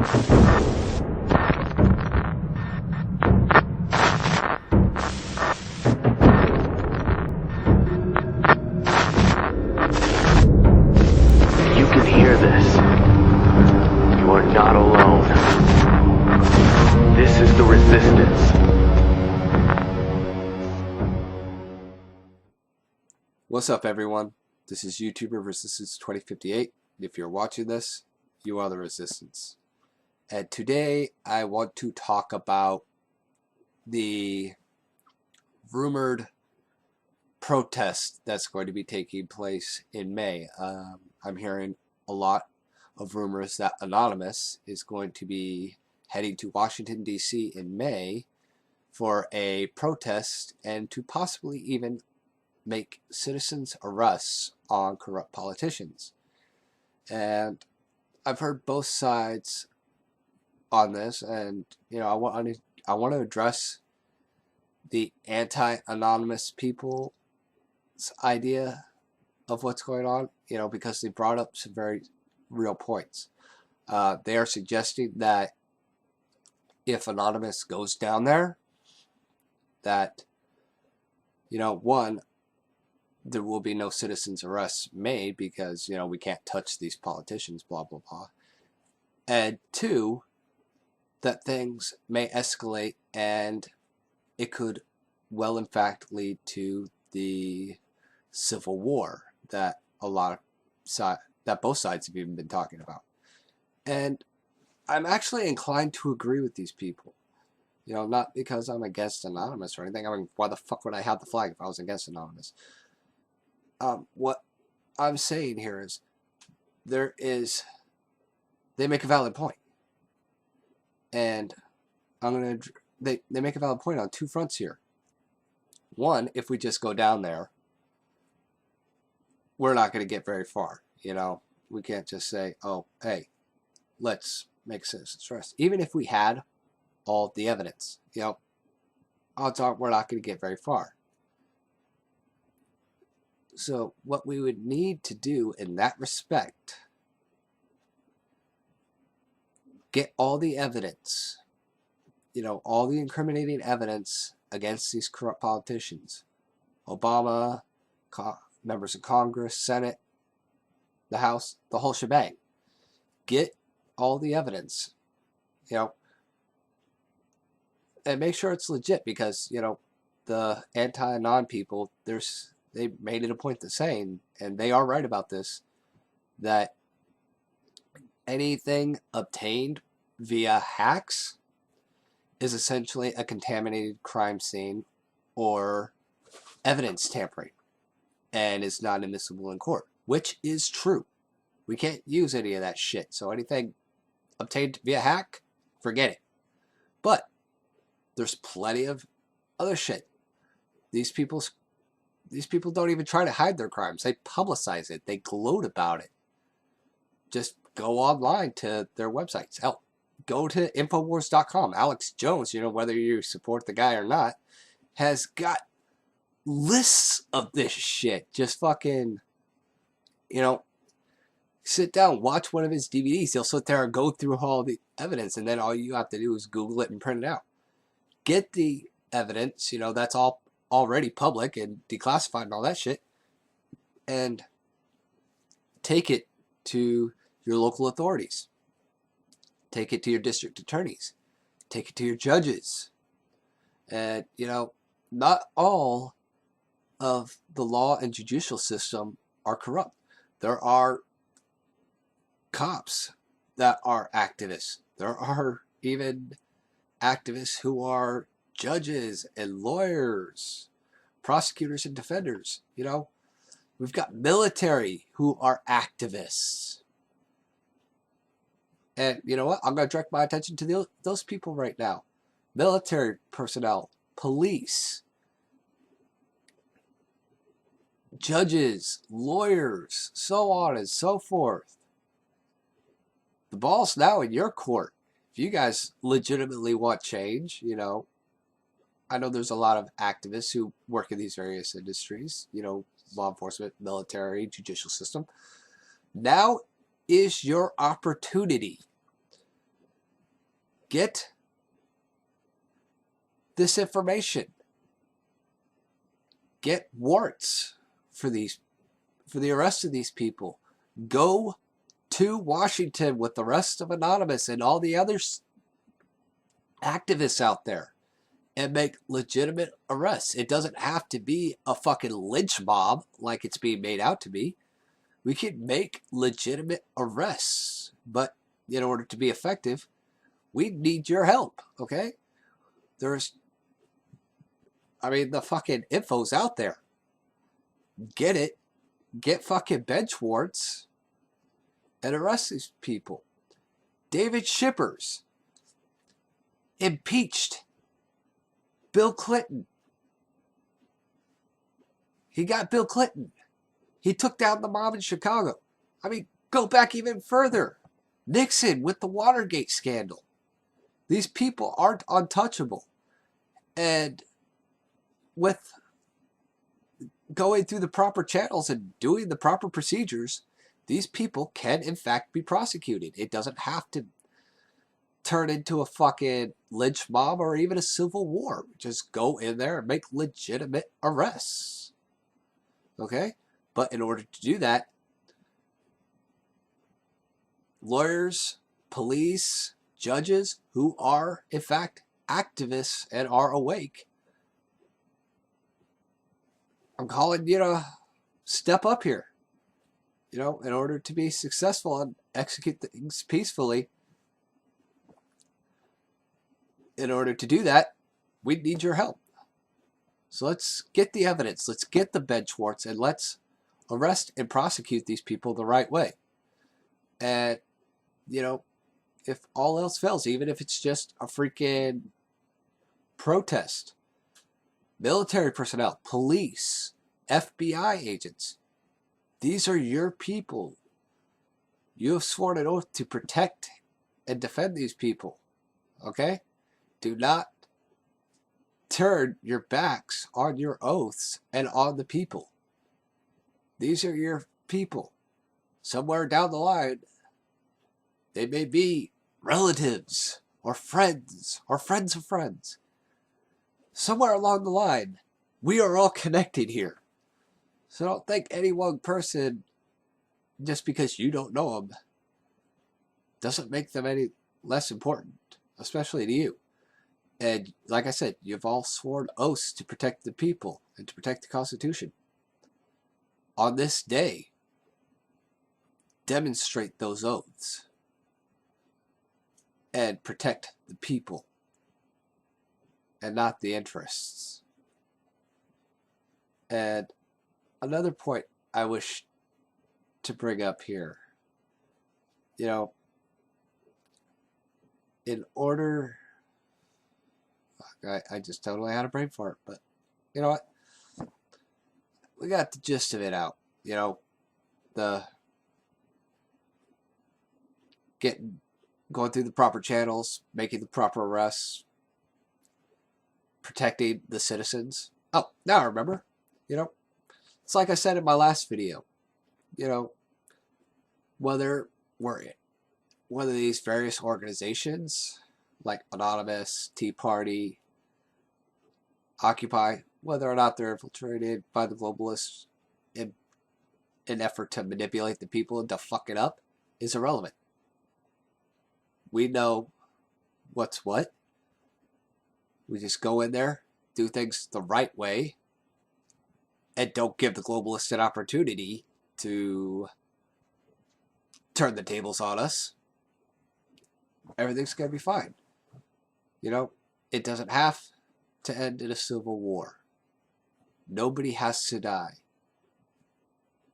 You can hear this. You are not alone. This is the resistance. What's up, everyone? This is YouTuber Resistance 2058. If you're watching this, you are the resistance. And today I want to talk about the rumored protest that's going to be taking place in May. I'm hearing a lot of rumors that Anonymous is going to be heading to Washington, D.C. in May for a protest and to possibly even make citizens arrests on corrupt politicians. And I've heard both sides on this, and I want to address the anti-anonymous people's idea of what's going on, because they brought up some very real points. They are suggesting that if Anonymous goes down there, that one, there will be no citizens arrests made because, we can't touch these politicians, blah, blah, blah. And two, that things may escalate and it could well, in fact, lead to the civil war that that both sides have even been talking about. And I'm actually inclined to agree with these people. Not because I'm against Anonymous or anything. I mean, why the fuck would I have the flag if I was against Anonymous? What I'm saying here is they make a valid point. And they make a valid point on two fronts here. One, if we just go down there, we're not going to get very far. We can't just say, oh, hey, let's make citizens arrest. Even if we had all the evidence, odds are we're not going to get very far. So what we would need to do in that respect, get all the evidence, all the incriminating evidence against these corrupt politicians. Obama, members of Congress, Senate, the House, the whole shebang. Get all the evidence, and make sure it's legit because, the anti-anon people, they made it a point to saying, and they are right about this, that anything obtained via hacks is essentially a contaminated crime scene or evidence tampering and is not admissible in court, which is true. We can't use any of that shit. So anything obtained via hack, forget it. But there's plenty of other shit. These people don't even try to hide their crimes. They publicize it. They gloat about it. Just go online to their websites. Hell, go to Infowars.com. Alex Jones, whether you support the guy or not, has got lists of this shit. Just fucking, sit down, watch one of his DVDs. He'll sit there and go through all the evidence, and then all you have to do is Google it and print it out. Get the evidence, that's all already public and declassified and all that shit, and take it to your local authorities. Take it to your district attorneys. Take it to your judges. And, not all of the law and judicial system are corrupt. There are cops that are activists. There are even activists who are judges and lawyers, prosecutors and defenders. We've got military who are activists. And you know what? I'm going to direct my attention to those people right now. Military personnel, police, judges, lawyers, so on and so forth. The ball's now in your court. If you guys legitimately want change, I know there's a lot of activists who work in these various industries, law enforcement, military, judicial system. Now is your opportunity. Get this information. Get warrants for the arrest of these people. Go to Washington with the rest of Anonymous and all the other activists out there and make legitimate arrests. It doesn't have to be a fucking lynch mob like it's being made out to be. We can make legitimate arrests, but in order to be effective, we need your help, okay? The fucking info's out there. Get it. Get fucking bench warrants and arrest these people. David Shippers impeached Bill Clinton. He got Bill Clinton. He took down the mob in Chicago. I mean, go back even further. Nixon with the Watergate scandal. These people aren't untouchable. And with going through the proper channels and doing the proper procedures, these people can in fact be prosecuted. It doesn't have to turn into a fucking lynch mob or even a civil war. Just go in there and make legitimate arrests. Okay? But in order to do that, lawyers, police, judges who are in fact activists and are awake, I'm calling you to step up here. In order to be successful and execute things peacefully, in order to do that, we need your help. So let's get the evidence, let's get the bench warrants, and let's arrest and prosecute these people the right way. And, if all else fails, even if it's just a freaking protest, military personnel, police, FBI agents, these are your people. You have sworn an oath to protect and defend these people. Okay? Do not turn your backs on your oaths and on the people. These are your people. Somewhere down the line, they may be relatives or friends of friends. Somewhere along the line, we are all connected here. So don't think any one person, just because you don't know them, doesn't make them any less important, especially to you. And like I said, you've all sworn oaths to protect the people and to protect the Constitution. On this day, demonstrate those oaths and protect the people and not the interests. And another point I wish to bring up here, in order, I just totally had a brain fart, but you know what? We got the gist of it out. The going through the proper channels, making the proper arrests, protecting the citizens. Oh, now I remember. It's like I said in my last video. Whether these various organizations like Anonymous, Tea Party, Occupy, whether or not they're infiltrated by the globalists in an effort to manipulate the people and to fuck it up, is irrelevant. We know what's what. We just go in there, do things the right way, and don't give the globalists an opportunity to turn the tables on us. Everything's going to be fine. It doesn't have to end in a civil war. Nobody has to die.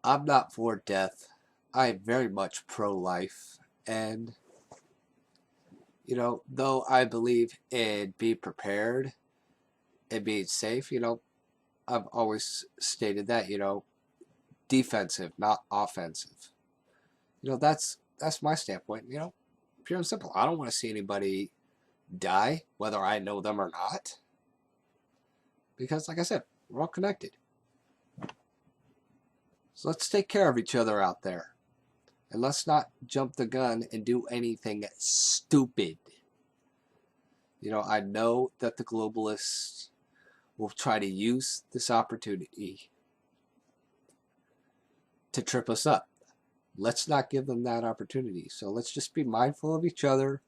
I'm not for death. I am very much pro-life. And, though I believe in being prepared and being safe, I've always stated that, defensive, not offensive. That's my standpoint, pure and simple. I don't want to see anybody die, whether I know them or not. Because, like I said, we're all connected. So let's take care of each other out there. And let's not jump the gun and do anything stupid. You know, I know that the globalists will try to use this opportunity to trip us up. Let's not give them that opportunity. So let's just be mindful of each other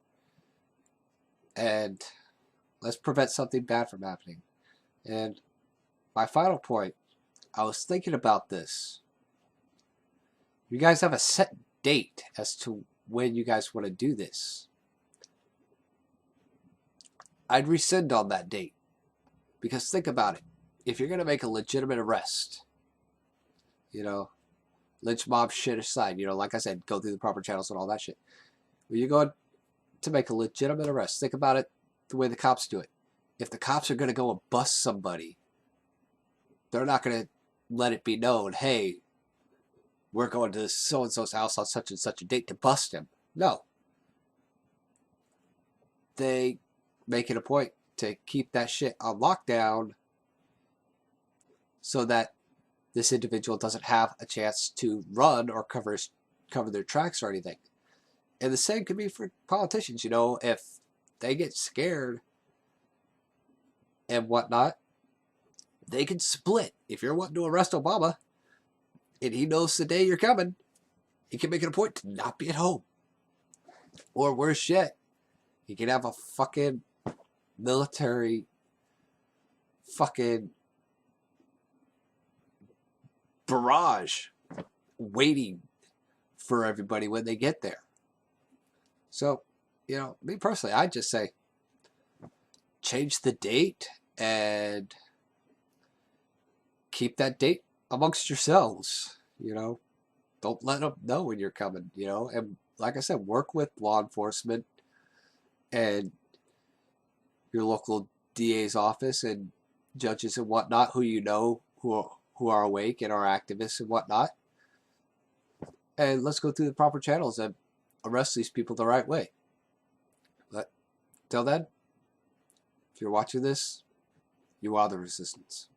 and let's prevent something bad from happening. And my final point, I was thinking about this. You guys have a set date as to when you guys want to do this. I'd rescind on that date. Because think about it. If you're going to make a legitimate arrest, you know, lynch mob shit aside, you know, like I said, go through the proper channels and all that shit. When you're going to make a legitimate arrest, think about it the way the cops do it. If the cops are going to go and bust somebody, they're not going to let it be known, hey, we're going to so-and-so's house on such and such a date to bust him. No. They make it a point to keep that shit on lockdown so that this individual doesn't have a chance to run or cover their tracks or anything. And the same could be for politicians, you know, if they get scared and whatnot, they can split. If you're wanting to arrest Obama and he knows the day you're coming, he can make it a point to not be at home. Or worse yet, he can have a fucking military fucking barrage waiting for everybody when they get there. So, you know, me personally, I'd just say change the date and keep that date amongst yourselves, you know. Don't let them know when you're coming, you know. And like I said, work with law enforcement and your local DA's office and judges and whatnot who you know who are awake and are activists and whatnot. And let's go through the proper channels and arrest these people the right way. But till then, if you're watching this, you are the resistance.